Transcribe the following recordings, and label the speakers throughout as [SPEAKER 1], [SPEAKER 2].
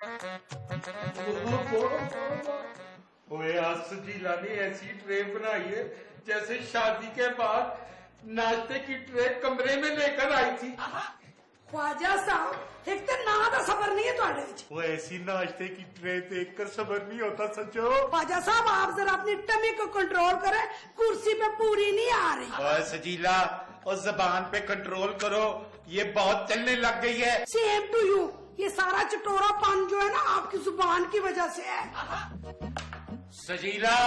[SPEAKER 1] ओए आज सजीला ने ऐसी ट्रे बनाई है जैसे शादी के बाद नाश्ते की ट्रे कमरे में लेकर आई थी।
[SPEAKER 2] ख्वाजा साहब एक तो ना तो सबर नहीं है तुम्हारे विच।
[SPEAKER 1] वो ऐसी नाश्ते की ट्रे देखकर सबर नहीं होता सचो।
[SPEAKER 2] ख्वाजा साहब आप जरा अपनी टमी को कंट्रोल करें, कुर्सी पे पूरी नहीं आ रही।
[SPEAKER 1] ओए सजीला और जबान पे कंट्रोल करो, ये बहुत चलने लग गई है।
[SPEAKER 2] सेम टू यू, ये सारा चटोरापन जो है ना आपकी जुबान की वजह से है।
[SPEAKER 1] सजीला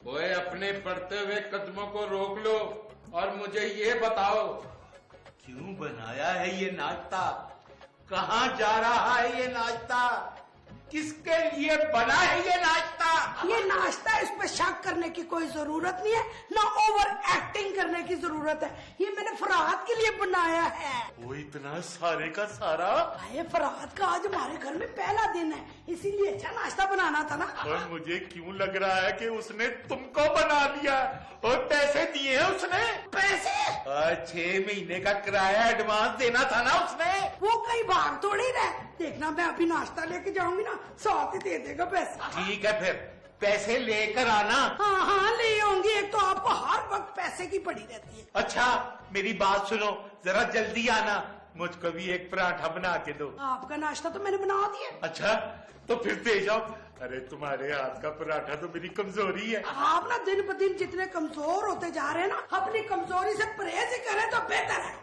[SPEAKER 1] ओए अपने बढ़ते हुए कदमों को रोक लो और मुझे ये बताओ क्यों बनाया है ये नाश्ता, कहाँ जा रहा है ये नाश्ता, किसके लिए बना है ये नाश्ता?
[SPEAKER 2] ये नाश्ता, इस पर शक करने की कोई जरूरत नहीं है, ना ओवर एक्टिंग करने की जरूरत है। ये मैंने फरहाद के लिए बनाया है।
[SPEAKER 1] वो इतना सारे का सारा?
[SPEAKER 2] अरे फरहाद का आज हमारे घर में पहला दिन है, इसीलिए अच्छा नाश्ता बनाना था ना।
[SPEAKER 1] और मुझे क्यों लग रहा है कि उसने तुमको बना लिया और पैसे दिए हैं उसने।
[SPEAKER 2] पैसे?
[SPEAKER 1] 6 महीने का किराया एडवांस देना था ना उसने।
[SPEAKER 2] वो कहीं भाग थोड़ी रहे, देखना मैं अभी नाश्ता लेके जाऊंगी ना, साथ ही दे देगा पैसे।
[SPEAKER 1] ठीक है फिर पैसे लेकर आना।
[SPEAKER 2] हाँ हाँ ले आऊंगी, एक तो आपको हर वक्त पैसे की पड़ी रहती है।
[SPEAKER 1] अच्छा मेरी बात सुनो, जरा जल्दी आना, मुझको भी एक पराठा बना के दो।
[SPEAKER 2] आपका नाश्ता तो मैंने बना दिया।
[SPEAKER 1] अच्छा तो फिर दे जाओ। अरे तुम्हारे हाथ का पराठा तो मेरी कमजोरी है।
[SPEAKER 2] आप ना दिन ब दिन जितने कमजोर होते जा रहे हैं ना, अपनी कमजोरी से परहेज ही करें तो बेहतर है।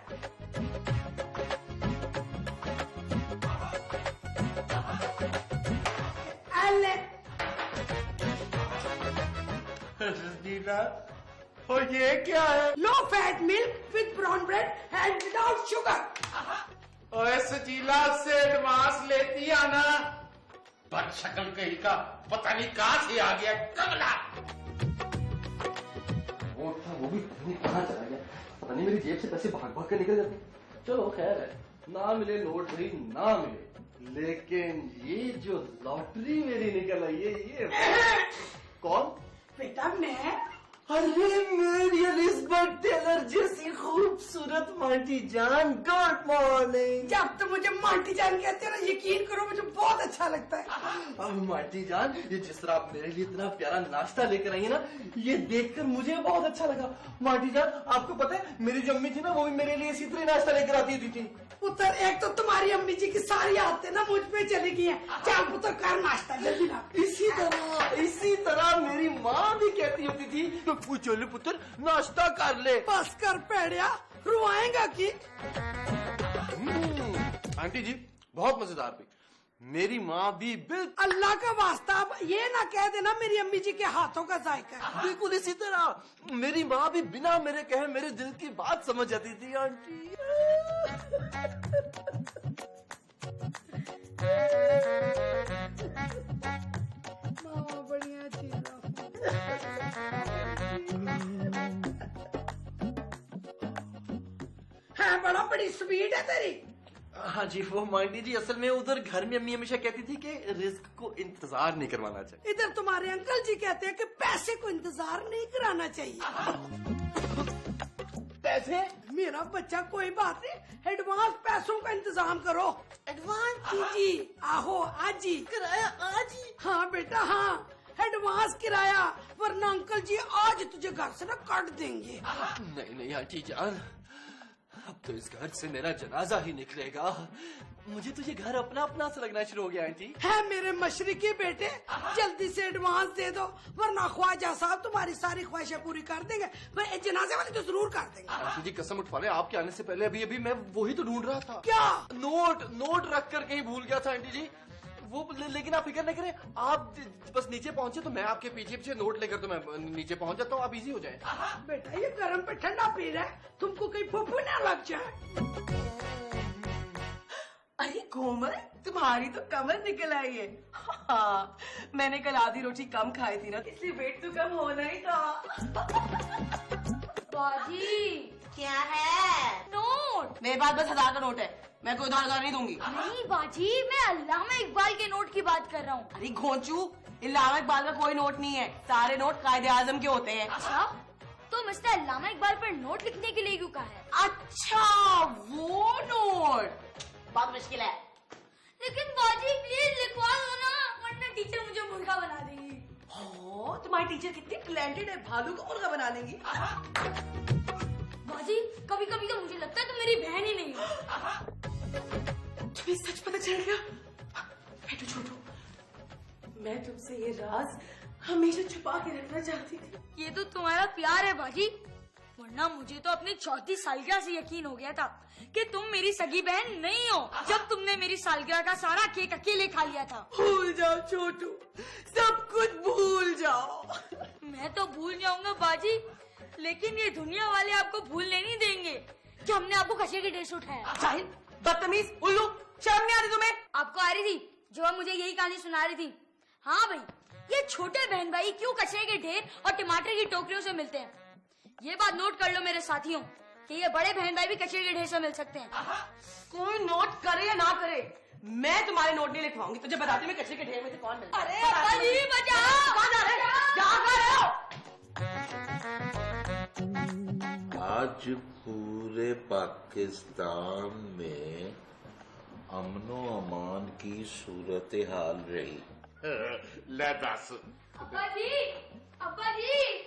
[SPEAKER 1] रजीला और ये क्या है?
[SPEAKER 2] Low fat milk with brown bread and without sugar.
[SPEAKER 1] ओए सजीला से एडवांस लेती आना। बद शक्ल कहीं का पता नहीं कहाँ से आ गया कमला।
[SPEAKER 3] वो भी पता नहीं कहाँ चला गया, पता नहीं मेरी जेब से पैसे भाग भाग के निकल जाते। चलो खैर है, ना मिले नोट भाई ना मिले, लेकिन ये जो लॉटरी मेरी निकल आई है ये कौन?
[SPEAKER 2] बेटा मैं।
[SPEAKER 3] अरे मेरी एलिज़ाबेथ टेलर जैसी खूबसूरत मांटी जान, गुड मॉर्निंग।
[SPEAKER 2] जब तो मुझे मांटी जान कहते हो ना, यकीन करो मुझे बहुत अच्छा लगता है।
[SPEAKER 3] अब मांटी जान, ये जिस तरह आप मेरे लिए इतना प्यारा नाश्ता लेकर आई है ना, ये देखकर मुझे बहुत अच्छा लगा। मांटी जान आपको पता है मेरी जो अम्मी थी ना, वो भी मेरे लिए इसी तरह नाश्ता लेकर आती थी।
[SPEAKER 2] पुत्र एक तो तुम्हारी अम्मी जी की सारी आदतें ना मुझ पे चली गई हैं। चल पुत्र कर नाश्ता जल्दी ना।
[SPEAKER 3] इसी तरह मेरी माँ भी कहती होती थी, तो चलो पुत्र नाश्ता कर ले।
[SPEAKER 2] बस कर पेड़िया, रुआएगा की।
[SPEAKER 3] आंटी जी बहुत मजेदार थी, मेरी माँ भी बिल्कुल।
[SPEAKER 2] अल्लाह का वास्ता अब ये ना कह देना मेरी अम्मी जी के हाथों का जायका है।
[SPEAKER 3] बिल्कुल इसी तरह मेरी माँ भी बिना मेरे कहे मेरे दिल की बात समझ जाती थी आंटी।
[SPEAKER 2] बढ़िया चीज है, बड़ा बड़ी स्वीट है तेरी।
[SPEAKER 3] हाँ जी वो मांटी जी, असल में उधर घर में अम्मी हमेशा कहती थी कि रिस्क को इंतजार नहीं करवाना चाहिए।
[SPEAKER 2] इधर तुम्हारे अंकल जी कहते हैं कि पैसे को इंतजार नहीं कराना चाहिए।
[SPEAKER 3] पैसे?
[SPEAKER 2] मेरा बच्चा कोई बात नहीं, एडवांस पैसों का इंतजाम करो।
[SPEAKER 3] एडवांस?
[SPEAKER 2] जी आहो आज ही।
[SPEAKER 3] किराया आज ही?
[SPEAKER 2] हाँ बेटा हाँ, एडवांस किराया, वरना अंकल जी आज तुझे घर से ना काट देंगे।
[SPEAKER 3] नहीं नहीं आंटी जान, अब तो इस घर से मेरा जनाजा ही निकलेगा। मुझे तो ये घर अपना अपना सा लगना शुरू हो गया आंटी।
[SPEAKER 2] है मेरे मशरिकी बेटे, जल्दी से एडवांस दे दो, वरना ख्वाजा साहब तुम्हारी सारी ख्वाहिशें पूरी कर देंगे। भाई जनाजे वाले तो जरूर कर देंगे।
[SPEAKER 3] आंटी जी कसम उठवा रहे, आपके आने से पहले अभी मैं वही तो ढूंढ रहा था।
[SPEAKER 2] क्या?
[SPEAKER 3] नोट रख कर कहीं भूल गया था आंटी जी वो, लेकिन आप फिक्र नहीं करें, आप बस नीचे पहुंचे तो मैं आपके पीछे पीछे नोट लेकर तो मैं नीचे पहुंच जाता हूँ, आप इजी हो जाए।
[SPEAKER 2] बेटा ये गर्म पे ठंडा पी रहा है, तुमको कहीं फुफू ना लग जाए।
[SPEAKER 4] अरे कोमल तुम्हारी तो कमर निकल आई है। हाँ, मैंने कल आधी रोटी कम खाई थी ना, इसलिए वेट तो कम होना ही था।
[SPEAKER 5] बाजी क्या है? नोट।
[SPEAKER 4] मेरे पास बस 1000 का नोट है, मैं कोई उधार नहीं दूंगी।
[SPEAKER 5] नहीं बाजी, मैं अल्लामा इकबाल के नोट की बात कर रहा हूँ।
[SPEAKER 4] अरे घोंचू, अल्लामा इकबाल का कोई नोट नहीं है, सारे नोट कायदे आजम के होते हैं।
[SPEAKER 5] अच्छा, तो मिस्टर अल्लामा इकबाल पर नोट लिखने के लिए क्यों कहा है?
[SPEAKER 4] अच्छा वो नोट, बहुत मुश्किल है।
[SPEAKER 5] लेकिन बाजी प्लीज
[SPEAKER 4] टीचर कितनी टैलेंटेड है, भालू को मुर्गा बना लेंगी।
[SPEAKER 5] बाजी कभी कभी तो मुझे लगता है तुम मेरी बहन ही नहीं हो।
[SPEAKER 4] तुम्हें सच पता चल गया? बैठो छोटू, मैं तुमसे ये राज हमेशा छुपा के रखना चाहती थी।
[SPEAKER 5] ये तो तुम्हारा प्यार है बाजी, वरना मुझे तो अपनी चौथी सालगिरह से यकीन हो गया था कि तुम मेरी सगी बहन नहीं हो, जब तुमने मेरी सालगिरह का सारा केक अकेले खा लिया था।
[SPEAKER 4] भूल जाओ छोटू, सब कुछ भूल जाओ।
[SPEAKER 5] मैं तो भूल जाऊंगा बाजी, लेकिन ये दुनिया वाले आपको भूलने नहीं देंगे कि हमने आपको कचरे की ड्रेस उठाया।
[SPEAKER 4] जाहिल, बदतमीज, उल्लू, शर्म नहीं आ रही तुम्हें?
[SPEAKER 5] आपको आ रही थी जो आप मुझे यही कहानी सुना रही थी। हाँ भाई, ये छोटे बहन भाई क्यों कचरे के ढेर और टमाटर की टोकरियों से मिलते हैं? ये बात नोट कर लो मेरे साथियों कि ये बड़े बहन भाई भी कचरे के ढेर से मिल सकते हैं।
[SPEAKER 4] कोई नोट करे या ना करे, मैं तुम्हारे नोट नहीं लिखवाऊंगी। तुझे बताती हूँ मैं कचरे के ढेर में से कौन मिलता है।
[SPEAKER 5] अरे बाजी बचाओ!
[SPEAKER 4] कहाँ जा रहे हो? क्या कर रहे हो?
[SPEAKER 1] आज पूरे पाकिस्तान में अमनो अमान की सूरत हाल रही। ले दस।
[SPEAKER 5] अब्बा जी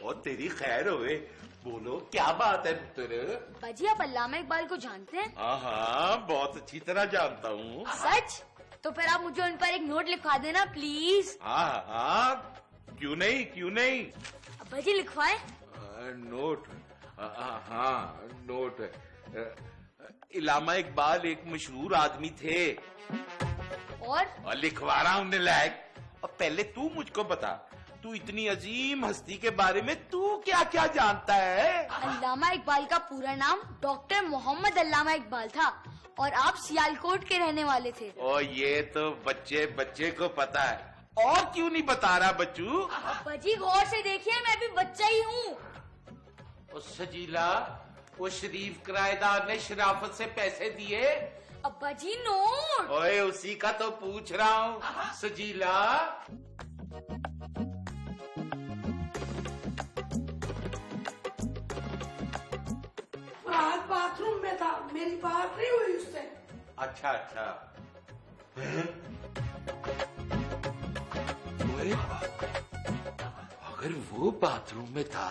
[SPEAKER 1] और तेरी खैर होवे, बोलो क्या बात है पुत्र?
[SPEAKER 5] बाजी आप अल्लामा इकबाल को जानते हैं?
[SPEAKER 1] हाँ, बहुत अच्छी तरह जानता हूँ।
[SPEAKER 5] सच? तो फिर आप मुझे उन पर एक नोट लिखवा देना प्लीज।
[SPEAKER 1] हाँ, क्यों नहीं।
[SPEAKER 5] अब्बा जी लिखवाए।
[SPEAKER 1] नोट, हाँ नोट। अल्लामा इकबाल एक मशहूर आदमी थे
[SPEAKER 5] और
[SPEAKER 1] लिखवा रहा हूँ लायक। और पहले तू मुझको बता, तू इतनी अजीम हस्ती के बारे में तू क्या क्या जानता है?
[SPEAKER 5] अल्लामा इकबाल का पूरा नाम डॉक्टर मोहम्मद अल्लामा इकबाल था और आप सियालकोट के रहने वाले थे।
[SPEAKER 1] ओ ये तो बच्चे को पता है, और क्यों नहीं बता रहा बच्चू?
[SPEAKER 5] अब्बा जी गौर से देखिए, मैं भी बच्चा ही हूँ।
[SPEAKER 1] ओ सजीला, वो शरीफ किराएदार ने शराफत से पैसे दिए?
[SPEAKER 5] अब्बा जी नोट।
[SPEAKER 1] ओए उसी का तो पूछ रहा हूँ सजीला।
[SPEAKER 2] रात बाथरूम में था, मेरी बात नहीं हुई उससे।
[SPEAKER 1] अच्छा। ओए, अगर वो बाथरूम में था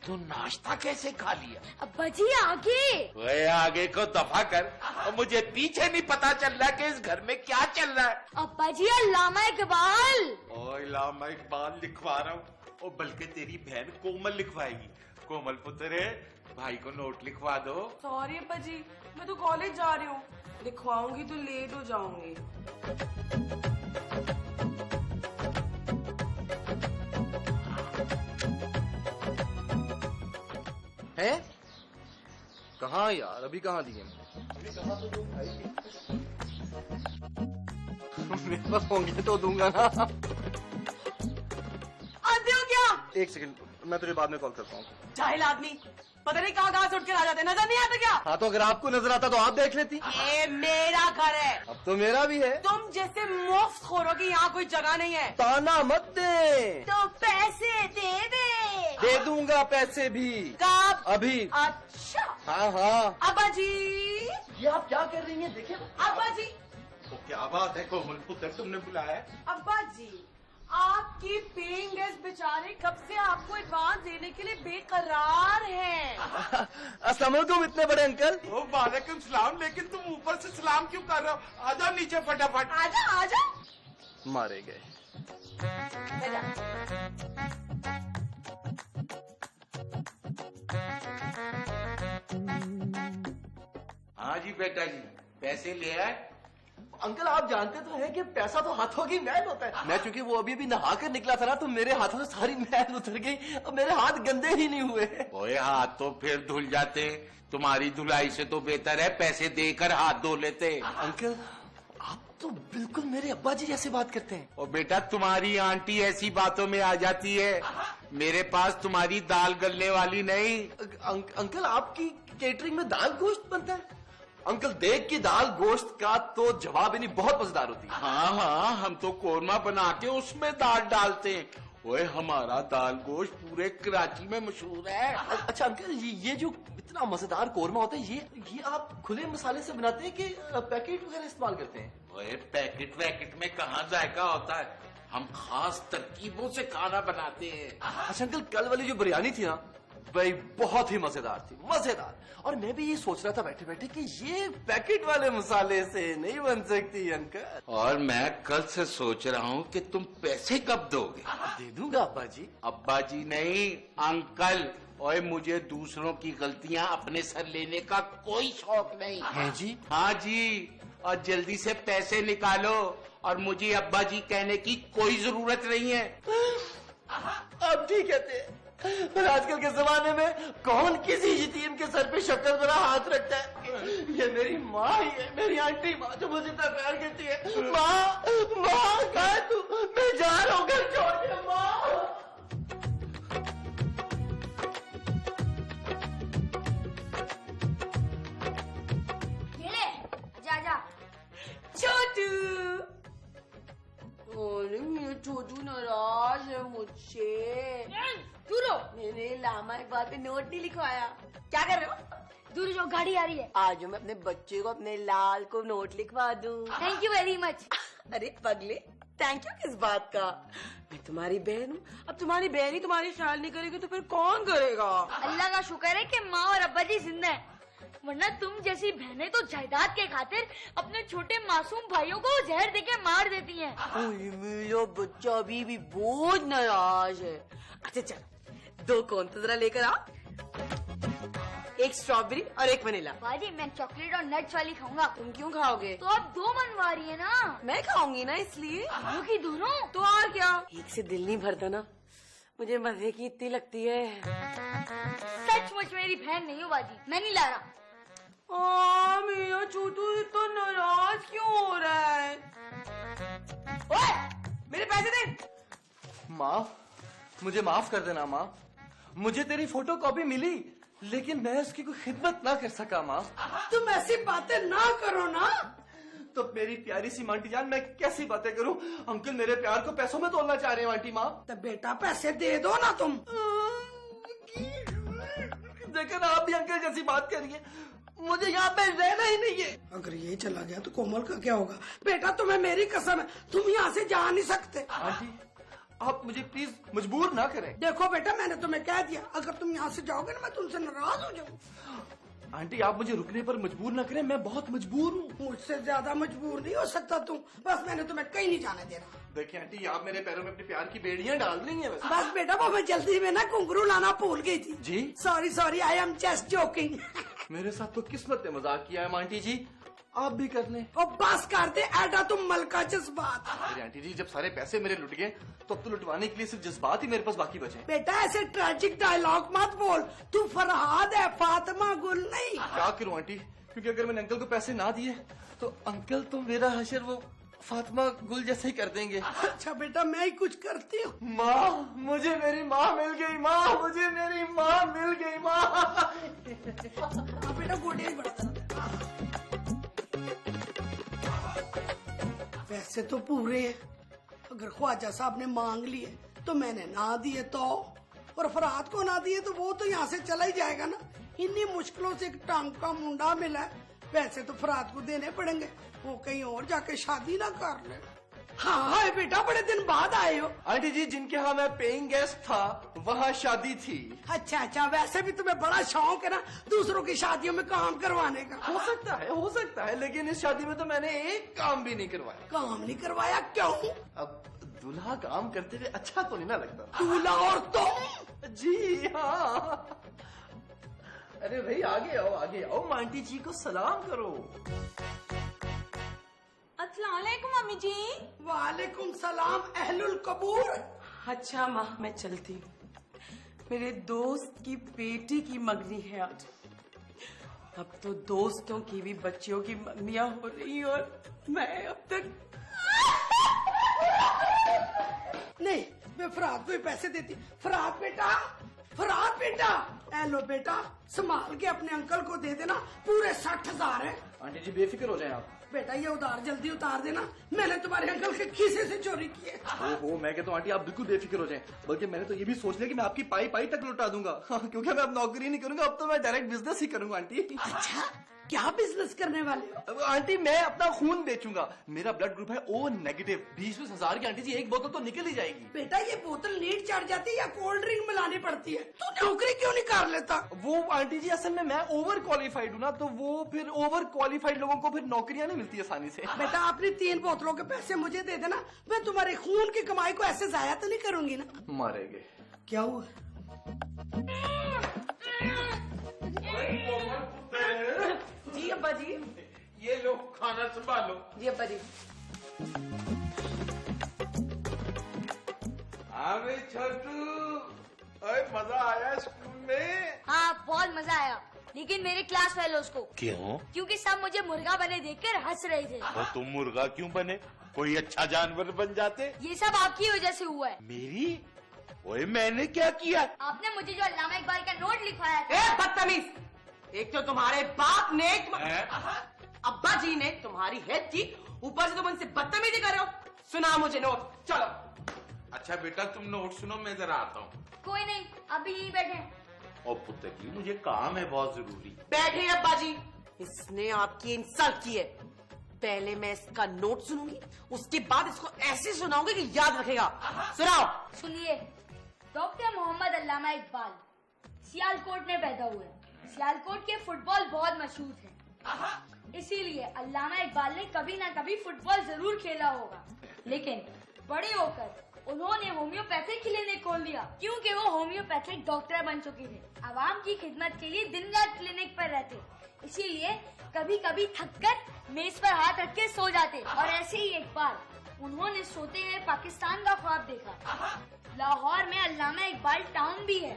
[SPEAKER 1] तो नाश्ता कैसे खा लिया?
[SPEAKER 5] अब्बा जी आगे।
[SPEAKER 1] ओए आगे को दफा कर, और मुझे पीछे नहीं पता चल रहा कि इस घर में क्या चल रहा है।
[SPEAKER 5] अब्बा जी अल्लामा इकबाल।
[SPEAKER 1] ओए अल्लामा इकबाल लिखवा रहा हूँ, और बल्कि तेरी बहन कोमल लिखवाएगी। कोमल पुत्र, भाई को नोट लिखवा दो।
[SPEAKER 4] सॉरी अब्बा जी, मैं तो कॉलेज जा रही हूँ, लिखवाऊंगी तो लेट हो जाऊंगी।
[SPEAKER 3] है कहाँ यार, अभी कहाँ दिए? मेरे पास होंगे तो दूंगा ना।
[SPEAKER 4] आते हो क्या?
[SPEAKER 3] एक सेकंड, मैं तुझे बाद में कॉल करता हूँ।
[SPEAKER 4] जाहिल आदमी, पता नहीं कहाँ से उठ कर आ जाते, नजर नहीं आता क्या?
[SPEAKER 3] हाँ तो अगर आपको नजर आता तो आप देख लेती।
[SPEAKER 4] ये मेरा घर है,
[SPEAKER 3] अब तो मेरा भी है।
[SPEAKER 4] तुम जैसे मुफ्त खोरों की यहाँ कोई जगह नहीं है।
[SPEAKER 3] ताना मत दे।
[SPEAKER 4] तो पैसे
[SPEAKER 3] दे दूंगा पैसे भी।
[SPEAKER 4] कब?
[SPEAKER 3] अभी।
[SPEAKER 4] अच्छा।
[SPEAKER 3] हाँ।
[SPEAKER 4] अब्बा जी,
[SPEAKER 3] ये आप क्या कर रही हैं? देखिए।
[SPEAKER 4] अब्बा जी,
[SPEAKER 1] तो क्या बात है कोमल पुत्र, तुमने बुलाया है?
[SPEAKER 4] अब्बा जी, आपकी पेइंग गेस्ट बेचारे कब से आपको एडवांस देने के लिए बेकरार हैं।
[SPEAKER 3] अस्सलाम वालेकुम इतने बड़े अंकल।
[SPEAKER 1] ओ वालेकुम सलाम, लेकिन तुम ऊपर से सलाम क्यों कर रहे हो? आजा नीचे फटाफट।
[SPEAKER 4] आजा।
[SPEAKER 3] मारे गए।
[SPEAKER 1] हाँ जी बेटा जी, पैसे ले आए?
[SPEAKER 3] अंकल आप जानते तो हैं कि पैसा तो हाथों की मैल होता है। मैं चूंकि वो अभी नहा कर निकला था ना, तो मेरे हाथों से सारी मैल उतर गई और मेरे हाथ गंदे ही नहीं हुए।
[SPEAKER 1] ओए हाथ तो फिर धुल जाते, तुम्हारी धुलाई से तो बेहतर है पैसे देकर हाथ धो लेते।
[SPEAKER 3] अंकल आप तो बिल्कुल मेरे अब्बा जी जैसे बात करते हैं।
[SPEAKER 1] और बेटा तुम्हारी आंटी ऐसी बातों में आ जाती है, मेरे पास तुम्हारी दाल गलने वाली नहीं।
[SPEAKER 3] अंकल आपकी केटरिंग में दाल गोश्त बनता है? अंकल देख की दाल गोश्त का तो जवाब ही नहीं, बहुत मजेदार होती है।
[SPEAKER 1] हाँ, हम तो कोरमा बना के उसमें दाल डालते हैं। ओए हमारा दाल गोश्त पूरे कराची में मशहूर है।
[SPEAKER 3] अच्छा अंकल, ये जो इतना मजेदार कोरमा होता है, ये आप खुले मसाले से बनाते हैं कि पैकेट वगैरह इस्तेमाल करते हैं?
[SPEAKER 1] ओए पैकेट वैकेट में कहाँ जायका होता है, हम खास तरकीबों से खाना बनाते हैं।
[SPEAKER 3] अच्छा अंकल, कल वाली जो बिरयानी थी ना भाई बहुत ही मजेदार थी, मजेदार। और मैं भी ये सोच रहा था बैठे बैठे कि ये पैकेट वाले मसाले से नहीं बन सकती अंकल।
[SPEAKER 1] और मैं कल से सोच रहा हूँ कि तुम पैसे कब दोगे।
[SPEAKER 3] दे दूंगा अब्बा जी।
[SPEAKER 1] अब्बा जी नहीं, अंकल। और मुझे दूसरों की गलतियाँ अपने सर लेने का कोई शौक नहीं
[SPEAKER 3] है जी।
[SPEAKER 1] हाँ जी, और जल्दी से पैसे निकालो, और मुझे अब्बा जी कहने की कोई जरूरत नहीं है।
[SPEAKER 3] अब ठीक कहते हैं, पर आजकल के जमाने में कौन किसी यतीम के सर पे शक्कर भरा हाथ रखता है। ये मेरी माँ ही है, मेरी आंटी माँ, जो मुझे इतना प्यार करती है। माँ, माँ कहाँ है तू? मैं जा रहा हूँ घर छोड़ के। माँ
[SPEAKER 5] जा जा।
[SPEAKER 4] छोटू, अरे मेरा छोटू नाराज है मुझसे।
[SPEAKER 5] दूर हो,
[SPEAKER 4] मैंने लामा इकबाल पे नोट नहीं लिखवाया। क्या कर रहे हो?
[SPEAKER 5] दूर जो गाड़ी आ रही है।
[SPEAKER 4] आज मैं अपने बच्चे को, अपने लाल को नोट लिखवा दूं।
[SPEAKER 5] Thank you very much.
[SPEAKER 4] अरे पगले, थैंक यू किस बात का? मैं तुम्हारी बहन हूँ। अब तुम्हारी बहन ही तुम्हारी ख्याल नहीं करेगी तो फिर कौन करेगा?
[SPEAKER 5] अल्लाह का शुक्र है कि माँ और अब्बा जी जिंदा हैं, वरना तुम जैसी बहनें तो जायदाद के खातिर अपने छोटे मासूम भाइयों को जहर देके मार देती हैं।
[SPEAKER 4] ओए मेरा बच्चा अभी भी बहुत नाराज है। अच्छा चल, 2 कोन तो जरा लेकर आ। एक स्ट्रॉबेरी और एक वनीला।
[SPEAKER 5] बाजी मैं चॉकलेट और नट्स वाली खाऊंगा।
[SPEAKER 4] तुम क्यों खाओगे?
[SPEAKER 5] तो अब 2 मनवा रही है ना।
[SPEAKER 4] मैं खाऊंगी ना इसलिए।
[SPEAKER 5] दोनों की दोनों।
[SPEAKER 4] तो और क्या, एक से दिल नहीं भरता ना। मुझे मजे की इतनी लगती है।
[SPEAKER 5] सचमुच मेरी बहन नहीं हो बाजी, मैं नहीं ला रहा।
[SPEAKER 4] मेरा छोटू इतना नाराज क्यों हो रहा है? ओए, मेरे पैसे दे।
[SPEAKER 3] माँ, मुझे माफ कर देना माँ। मुझे तेरी फोटो कॉपी मिली, लेकिन मैं उसकी कोई खिदमत ना कर सका माँ।
[SPEAKER 2] तुम ऐसी बातें ना करो ना।
[SPEAKER 3] तो मेरी प्यारी सी आंटी जान, मैं कैसी बातें करूं? अंकल मेरे प्यार को पैसों में तोलना चाह रहे हैं आंटी माँ।
[SPEAKER 2] तो बेटा पैसे दे दो ना तुम।
[SPEAKER 3] देखो ना, आप भी अंकल जैसी बात करिए। मुझे यहाँ पे रहना ही नहीं है।
[SPEAKER 2] अगर ये चला गया तो कोमल का क्या होगा? बेटा तुम्हें मेरी कसम है, तुम यहाँ से जा नहीं सकते।
[SPEAKER 3] आंटी, आप मुझे प्लीज मजबूर ना करें।
[SPEAKER 2] देखो बेटा, मैंने तुम्हें कह दिया, अगर तुम यहाँ से जाओगे ना मैं तुमसे नाराज हो जाऊँ।
[SPEAKER 3] आंटी, आप मुझे रुकने पर मजबूर ना करें, मैं बहुत मजबूर हूँ।
[SPEAKER 2] मुझसे ज्यादा मजबूर नहीं हो सकता तुम। बस मैंने तुम्हें कहीं नहीं जाने देना।
[SPEAKER 3] देखिए आंटी, आप मेरे पैरों में अपने प्यार की बेड़ियां डाल रही हैं।
[SPEAKER 2] बस बेटा, वो मैं जल्दी में ना घुंघरू लाना भूल गई थी।
[SPEAKER 3] जी?
[SPEAKER 2] Sorry, I am just joking.
[SPEAKER 3] मेरे साथ तो किस्मत ने मजाक किया है आंटी जी, आप भी कर लें।
[SPEAKER 2] और बस कर दे ऐडा तुम मलका जज्बात।
[SPEAKER 3] अरे आंटी जी, जब सारे पैसे मेरे लुट गए तो अब तो लुटवाने के लिए सिर्फ जज्बात ही मेरे पास बाकी बचे।
[SPEAKER 2] बेटा ऐसे ट्रेजिक डायलॉग मत बोल, तू फरहाद है, फातिमा गुल नहीं।
[SPEAKER 3] क्या करूं आंटी, क्योंकि अगर मैंने अंकल को पैसे ना दिए तो अंकल तो मेरा हशर वो फातिमा गुल जैसे ही कर देंगे।
[SPEAKER 2] अच्छा बेटा, मैं ही कुछ करती हूँ।
[SPEAKER 3] माँ, मुझे मेरी माँ मिल गई। माँ, मुझे मेरी माँ मिल गई। माँ
[SPEAKER 2] बेटा गोटियां ही बढ़ता। पैसे तो पूरे हैं, अगर ख्वाजा साहब ने मांग लिए तो मैंने ना दिए तो, और फरहाद को ना दिए तो वो तो यहाँ से चला ही जाएगा ना। इन्हीं मुश्किलों से एक टांग का मुंडा मिला है, पैसे तो फरहाद को देने पड़ेंगे, वो कहीं और जाके शादी ना कर ले। हाँ बेटा, बड़े दिन बाद आए हो।
[SPEAKER 3] आंटी जी, जिनके यहाँ मैं पेइंग गेस्ट था वहाँ शादी थी।
[SPEAKER 2] अच्छा, वैसे भी तुम्हें बड़ा शौक है ना दूसरों की शादियों में काम करवाने का।
[SPEAKER 3] हो सकता है, लेकिन इस शादी में तो मैंने एक काम भी नहीं करवाया।
[SPEAKER 2] काम नहीं करवाया? क्यों?
[SPEAKER 3] अब दूल्हा काम करते हुए अच्छा तो नहीं ना लगता।
[SPEAKER 2] दूल्हा और तुम?
[SPEAKER 3] जी हाँ। अरे भाई आगे आओ, आंटी जी को सलाम करो।
[SPEAKER 4] अस्सलामुअलैकुम मम्मी जी।
[SPEAKER 2] वालेकुम सलाम अहलुल कबूर।
[SPEAKER 4] अच्छा माँ, मैं चलती हूँ। मेरे दोस्त की बेटी की मंगनी है आज। अब तो दोस्तों की भी बच्चियों की मंगनियां हो रही और मैं अब तक
[SPEAKER 2] नहीं, मैं फरहाद को ही पैसे देती। फरहाद बेटा, हेलो बेटा, संभाल के अपने अंकल को दे देना, पूरे 60,000 है।
[SPEAKER 3] आंटी जी बेफिक्र हो जाएं आप।
[SPEAKER 2] बेटा ये उधार जल्दी उतार देना, मैंने तुम्हारे अंकल के खीसे से चोरी किए।
[SPEAKER 3] ओहो, मैं कहता हूँ आंटी आप बिल्कुल बेफिक्र हो जाएं, बल्कि मैंने तो ये भी सोच लिया कि मैं आपकी पाई तक लुटा दूंगा। हाँ, क्योंकि मैं अब नौकरी नहीं करूंगा, अब तो मैं डायरेक्ट बिजनेस ही करूंगा आंटी।
[SPEAKER 2] अच्छा, क्या बिजनेस करने वाले हो?
[SPEAKER 3] अब आंटी मैं अपना खून बेचूंगा, मेरा ब्लड ग्रुप है ओ नेगेटिव। 20-20 हजार की आंटी जी एक बोतल तो निकल ही जाएगी।
[SPEAKER 2] बेटा ये बोतल नीट चढ़ जाती है या कोल्ड ड्रिंक मिलानी पड़ती है? तू नौकरी क्यों नहीं कर लेता?
[SPEAKER 3] वो आंटी जी असल में मैं ओवर क्वालिफाइड हूँ ना, तो वो फिर ओवर क्वालिफाइड लोगों को फिर नौकरियां नहीं मिलती आसानी से।
[SPEAKER 2] बेटा अपनी 3 बोतलों के पैसे मुझे दे देना, मैं तुम्हारे खून की कमाई को ऐसे जाया तो नहीं करूंगी ना।
[SPEAKER 3] मारेंगे।
[SPEAKER 2] क्या हुआ?
[SPEAKER 4] जी अब्बा जी।
[SPEAKER 1] ये लो खाना संभालो।
[SPEAKER 4] जी अब्बा जी।
[SPEAKER 1] हाँ भाई छोटू, अरे मजा आया स्कूल में?
[SPEAKER 5] हाँ बहुत मजा आया, लेकिन मेरे क्लास फेलोज को।
[SPEAKER 1] क्यों?
[SPEAKER 5] क्योंकि सब मुझे मुर्गा बने देखकर हंस रहे थे।
[SPEAKER 1] तो तुम मुर्गा क्यों बने? कोई अच्छा जानवर बन जाते।
[SPEAKER 5] ये सब आपकी वजह से हुआ है।
[SPEAKER 1] मेरी? ओए मैंने क्या किया?
[SPEAKER 5] आपने मुझे जो अल्लामा इकबाल का नोट लिखवाया था।
[SPEAKER 4] ए बदतमीज, एक तो तुम्हारे बाप ने
[SPEAKER 1] हैं?
[SPEAKER 4] अब्बा जी ने तुम्हारी हेल्प की, ऊपर से तुम उनसे बदतमीजी कर रहे हो। सुना मुझे नोट, चलो।
[SPEAKER 1] अच्छा बेटा तुम नोट सुनो, मैं जरा आता हूँ।
[SPEAKER 5] कोई नहीं, अभी यहीं बैठे।
[SPEAKER 1] और पुत्र की मुझे काम है बहुत जरूरी।
[SPEAKER 4] बैठे अब्बा जी, इसने आपकी इंसल्ट की है। पहले मैं इसका नोट सुनूंगी, उसके बाद इसको ऐसे सुनाऊंगी कि याद रखेगा। सुनाओ।
[SPEAKER 5] सुनिए, डॉक्टर मोहम्मद अल्लामा इकबाल सियालकोट में पैदा हुए। सियालकोट के फुटबॉल बहुत मशहूर है, इसीलिए अल्लामा इकबाल ने कभी ना कभी फुटबॉल जरूर खेला होगा। लेकिन बड़े होकर उन्होंने होम्योपैथिक क्लिनिक खोल दिया, क्योंकि वो होम्योपैथिक डॉक्टर बन चुके थे। आवाम की खिदमत के लिए दिन रात क्लिनिक पर रहते, इसीलिए कभी कभी थककर मेज पर हाथ रख के सो जाते। और ऐसे ही एक बार उन्होंने सोते हुए पाकिस्तान का ख्वाब देखा। लाहौर में अल्लामा इकबाल टाउन भी है,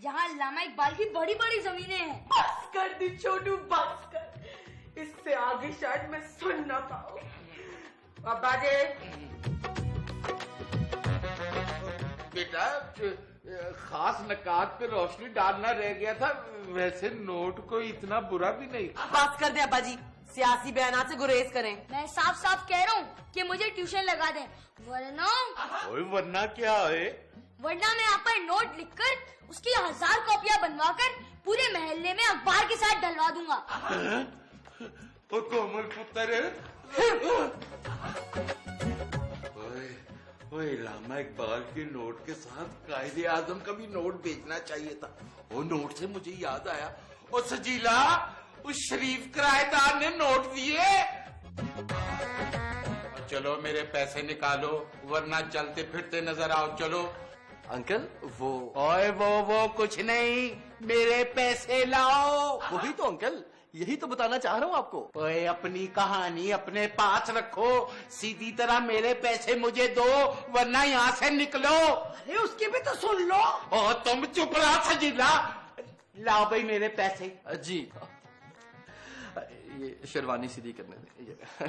[SPEAKER 5] जहाँ अल्लामा इकबाल की बड़ी बड़ी जमीनें हैं।
[SPEAKER 4] बस कर दी छोटू, बस कर। इससे आगे शायद मैं सुन ना पाऊं। अब्बा जी।
[SPEAKER 1] बेटा खास नकात पे रोशनी डालना रह गया था, वैसे नोट को इतना बुरा भी नहीं।
[SPEAKER 4] बस कर दे अब्बा जी, सियासी बयानात से गुरेज करें।
[SPEAKER 5] मैं साफ साफ कह रहा हूँ कि मुझे ट्यूशन लगा दें, वरना
[SPEAKER 1] ओए वरना क्या है?
[SPEAKER 5] वरना मैं आप पर नोट लिखकर उसकी 1000 कॉपियां बनवाकर पूरे मोहल्ले में अखबार के साथ डलवा दूंगा।
[SPEAKER 1] ओ कोमल पुत्र, ओए अल्लामा इकबाल के नोट के साथ कायदे आजम का भी नोट भेजना चाहिए था। वो नोट से मुझे याद आया, ओ सजीला उस शरीफ किराएदार ने नोट दिए। चलो मेरे पैसे निकालो, वरना चलते फिरते नजर आओ। चलो।
[SPEAKER 3] अंकल वो
[SPEAKER 1] ओए वो कुछ नहीं, मेरे पैसे लाओ।
[SPEAKER 3] वही तो अंकल, यही तो बताना चाह रहा हूँ आपको।
[SPEAKER 1] ओए अपनी कहानी अपने पास रखो, सीधी तरह मेरे पैसे मुझे दो, वरना यहाँ से निकलो।
[SPEAKER 2] अरे उसकी भी तो सुन लो।
[SPEAKER 1] ओ तुम चुप रहा सजीला। लाओ भाई मेरे पैसे।
[SPEAKER 3] जी ये शेरवानी सीधी करने दे।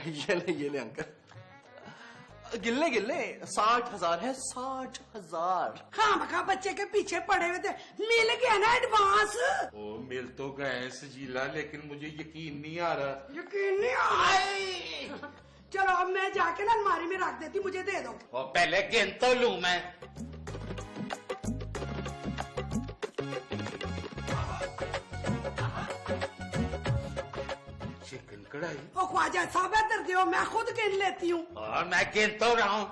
[SPEAKER 3] ये ले अंकल, गिल्ले 60,000 है, 60,000।
[SPEAKER 2] खामखा बच्चे के पीछे पड़े हुए थे, मिल गया ना एडवांस।
[SPEAKER 1] ओ मिल तो गए सजीला, लेकिन मुझे यकीन नहीं आ रहा।
[SPEAKER 2] यकीन नहीं आए। चलो अब मैं जाके ना अलमारी में रख देती, मुझे दे दो।
[SPEAKER 1] और पहले गिन तो लूं मैं। चिकन कढ़ाई।
[SPEAKER 2] ओ ख्वाजा साहब इधर दो, मैं खुद गिन लेती हूँ।
[SPEAKER 1] और मैं गिन तो रहा हूँ।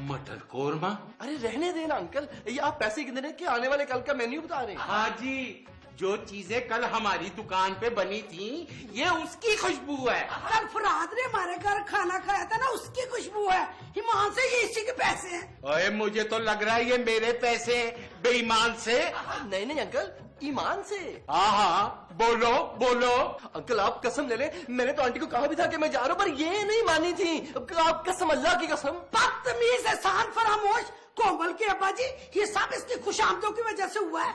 [SPEAKER 1] मटर कोरमा।
[SPEAKER 3] अरे रहने देना अंकल, ये आप पैसे गिन रहे हैं कि आने वाले कल का मेन्यू बता रहे हैं?
[SPEAKER 1] हाँ जी, जो चीजें कल हमारी दुकान पे बनी थी, ये उसकी खुशबू है।
[SPEAKER 2] कल फराद ने हमारे घर खाना खाया था ना, उसकी खुशबू है। ईमान से ये इसी के पैसे हैं।
[SPEAKER 1] ओए मुझे तो लग रहा है ये मेरे पैसे बेईमान से।
[SPEAKER 3] नहीं अंकल, ईमान से।
[SPEAKER 1] हाँ बोलो बोलो।
[SPEAKER 3] अंकल आप कसम ले ले, मैंने तो आंटी को कहा भी था कि मैं जा रहा हूँ, पर ये नहीं मानी थी। आप कसम, अल्लाह की कसम।
[SPEAKER 2] बदतमीज, एहसान फरामोश। कोमल के अब्बा जी, ये सब इसकी खुशामदों की वजह से हुआ है।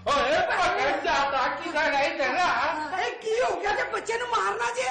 [SPEAKER 1] ओए पकड़ जाता किधर है तेरा?
[SPEAKER 2] की हो गया जब बच्चे ने मारना जी।